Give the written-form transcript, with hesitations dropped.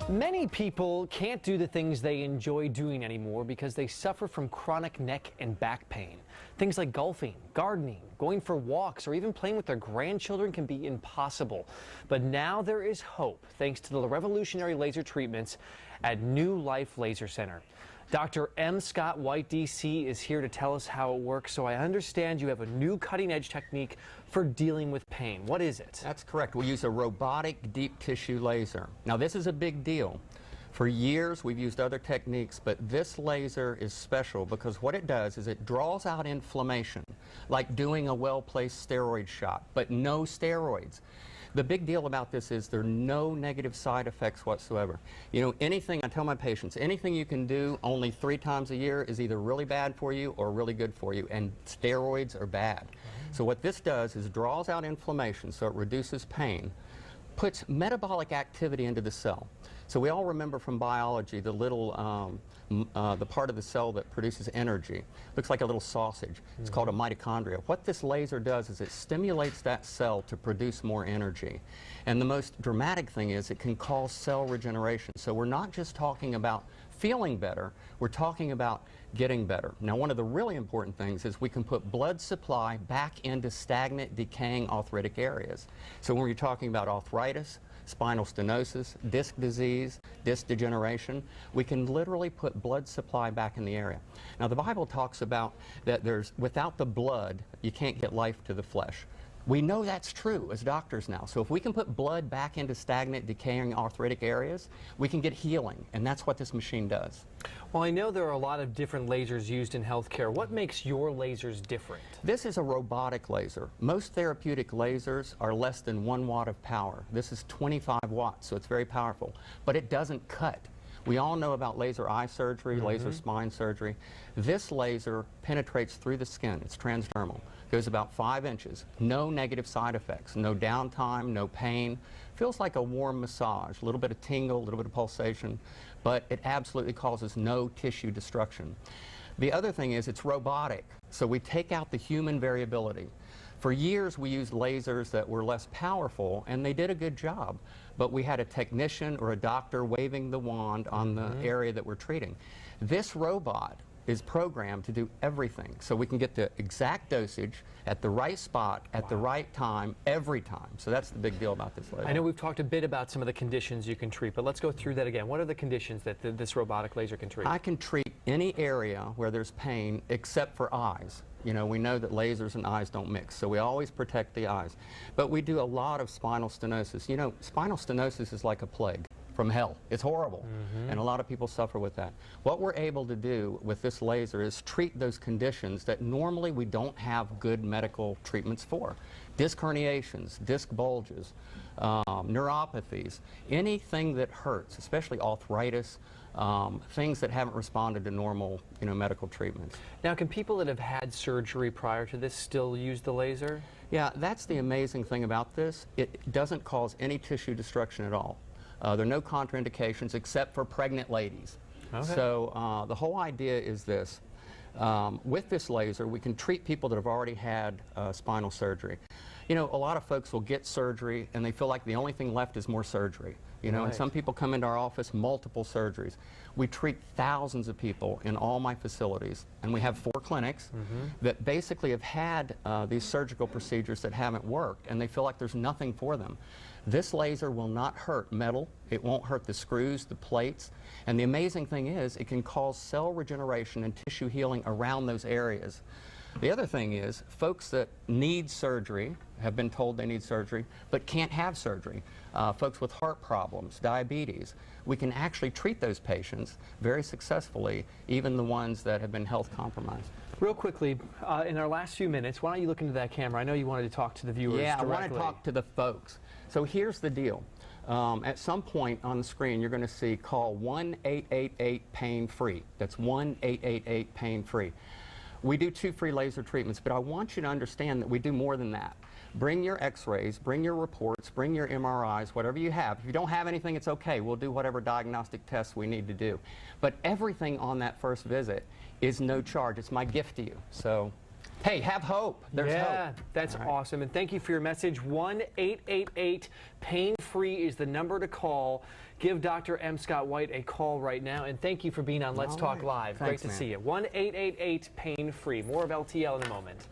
Many people can't do the things they enjoy doing anymore because they suffer from chronic neck and back pain. Things like golfing, gardening, going for walks, or even playing with their grandchildren can be impossible. But now there is hope thanks to the revolutionary laser treatments at New Life Laser Center. Dr. M. Scott White, D.C. is here to tell us how it works. So I understand you have a new cutting-edge technique for dealing with pain. What is it? That's correct. We use a robotic deep tissue laser. Now, this is a big deal. For years, we've used other techniques, but this laser is special because what it does is it draws out inflammation, like doing a well-placed steroid shot, but no steroids. The big deal about this is there are no negative side effects whatsoever. You know, anything, I tell my patients, anything you can do only 3 times a year is either really bad for you or really good for you, and steroids are bad. So what this does is draws out inflammation, so it reduces pain, puts metabolic activity into the cell. So we all remember from biology the little, the part of the cell that produces energy. Looks like a little sausage. It's called a mitochondria. What this laser does is it stimulates that cell to produce more energy. And the most dramatic thing is it can cause cell regeneration. So we're not just talking about feeling better, we're talking about getting better. Now, one of the really important things is we can put blood supply back into stagnant, decaying arthritic areas. So when you're talking about arthritis, spinal stenosis, disc disease, disc degeneration, we can literally put blood supply back in the area. Now, the Bible talks about that without the blood, you can't get life to the flesh. We know that's true as doctors now. So if we can put blood back into stagnant, decaying arthritic areas, we can get healing, and that's what this machine does. Well, I know there are a lot of different lasers used in healthcare. What makes your lasers different? This is a robotic laser. Most therapeutic lasers are less than 1 watt of power. This is 25 watts, so it's very powerful, but it doesn't cut. We all know about laser eye surgery, laser spine surgery. This laser penetrates through the skin. It's transdermal. Goes about 5 inches. No negative side effects. No downtime, no pain. Feels like a warm massage. A little bit of tingle, a little bit of pulsation, but it absolutely causes no tissue destruction. The other thing is it's robotic, so we take out the human variability. For years, we used lasers that were less powerful, and they did a good job. But we had a technician or a doctor waving the wand on the area that we're treating. This robot is programmed to do everything, so we can get the exact dosage at the right spot, at the right time, every time. So that's the big deal about this laser. I know we've talked a bit about some of the conditions you can treat, but let's go through that again. What are the conditions that this robotic laser can treat? I can treat any area where there's pain except for eyes. You know, we know that lasers and eyes don't mix, so we always protect the eyes. But we do a lot of spinal stenosis. You know, spinal stenosis is like a plague from hell. It's horrible, and a lot of people suffer with that. What we're able to do with this laser is treat those conditions that normally we don't have good medical treatments for. Disc herniations, disc bulges, neuropathies, anything that hurts, especially arthritis, things that haven't responded to normal, medical treatments. Now, can people that have had surgery prior to this still use the laser? Yeah, that's the amazing thing about this. It doesn't cause any tissue destruction at all. There are no contraindications except for pregnant ladies. Okay. So the whole idea is this. With this laser, we can treat people that have already had spinal surgery. You know, a lot of folks will get surgery and they feel like the only thing left is more surgery. You know, and some people come into our office, multiple surgeries. We treat thousands of people in all my facilities, and we have 4 clinics that basically have had these surgical procedures that haven't worked, and they feel like there's nothing for them. This laser will not hurt metal, it won't hurt the screws, the plates, and the amazing thing is it can cause cell regeneration and tissue healing around those areas. The other thing is, folks that need surgery, have been told they need surgery, but can't have surgery. Folks with heart problems, diabetes, we can actually treat those patients very successfully, even the ones that have been health compromised. Real quickly, in our last few minutes, why don't you look into that camera? I know you wanted to talk to the viewers directly. I want to talk to the folks. So here's the deal. At some point on the screen, you're going to see call 1-888-PAIN-FREE. That's 1-888-PAIN-FREE. We do 2 free laser treatments, but I want you to understand that we do more than that. Bring your x-rays, bring your reports, bring your MRIs, whatever you have. If you don't have anything, it's okay. We'll do whatever diagnostic tests we need to do. But everything on that first visit is no charge. It's my gift to you. So Hey, have hope. There's yeah, hope. that's All right. awesome. And thank you for your message. 1-888-PAIN-FREE is the number to call. Give Dr. M. Scott White a call right now. And thank you for being on Let's Talk Live. Thanks, Great to man. see you. 1-888-PAIN-FREE. More of LTL in a moment.